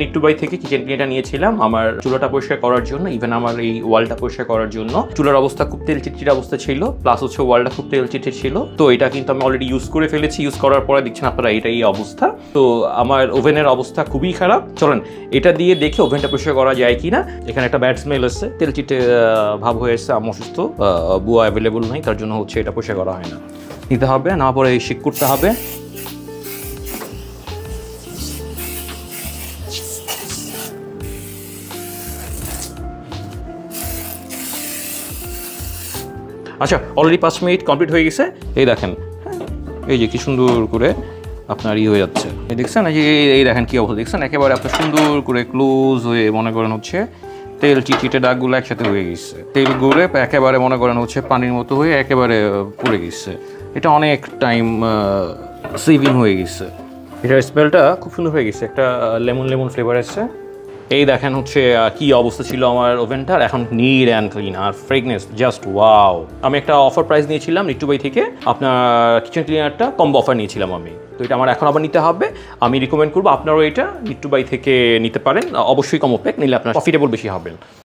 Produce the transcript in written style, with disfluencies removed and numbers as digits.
নিট্টু by থেকে kitchen ক্লিনারটা নিয়েছিলাম আমার চুলাটা পরিষ্কার করার জন্য, ইভেন আমার এই ওয়ালটা পরিষ্কার করার জন্য। চুলার অবস্থা খুব তেল চিটচিট অবস্থা ছিল, প্লাস হচ্ছে ওয়ালটা খুব তেল চিটচিট ছিল। তো এটা কিন্তু আমি অলরেডি ইউজ করে ফেলেছি। ইউজ করার পরে দেখছেন আপনারা এই অবস্থা। তো আমার ওভেনের অবস্থা খুবই খারাপ। চলেন এটা দিয়ে দেখে ওভেনটা পরিষ্কার করা যায় কিনা। এখানে একটা ব্যাড স্মেল এসছে, তেল চিটে ভাব হয়ে এসছে। আমি অসুস্থ, বুয়া অ্যাভেলেবল নাই, তার জন্য হচ্ছে এটা পরিষ্কার করা হয় না। নিতে হবে, না পরে শিক করতে হবে। আচ্ছা, অলরেডি 5 মিনিট কমপ্লিট হয়ে গেছে। এই দেখেন, এই যে কি সুন্দর করে আপনার হয়ে যাচ্ছে। এই দেখছেন, এই দেখেন কি অবস্থা দেখছেন, একেবারে আপনার সুন্দর করে ক্লোজ হয়ে মনে করেন হচ্ছে তেল চিটচিটে দাগগুলো একসাথে হয়ে গেছে। তেল গুঁড়ে একেবারে মনে করেন হচ্ছে পানির মতো হয়ে একেবারে পুড়ে গেছে। এটা অনেক টাইম সেভিং হয়ে গেছে। এটার স্মেলটা খুব সুন্দর হয়ে গেছে, একটা লেমন ফ্লেভার এসছে। এই দেখেন হচ্ছে কি অবস্থা ছিল আমার ওভেনটার, এখন নিট অ্যান্ড ক্লিন আর ফ্রেগনেন্স জাস্ট ওয়াও। আমি একটা অফার প্রাইস নিয়েছিলাম নিট্টু বাই থেকে, আপনার কিচেন ক্লিনারটা কম্বো অফার নিয়েছিলাম আমি। তো এটা আমার এখন আবার নিতে হবে। আমি রিকমেন্ড করবো আপনারাও এটা নিট্টু বাই থেকে নিতে পারেন। অবশ্যই কম্বো প্যাক নিলে আপনার প্রফিটেবল বেশি হবেন।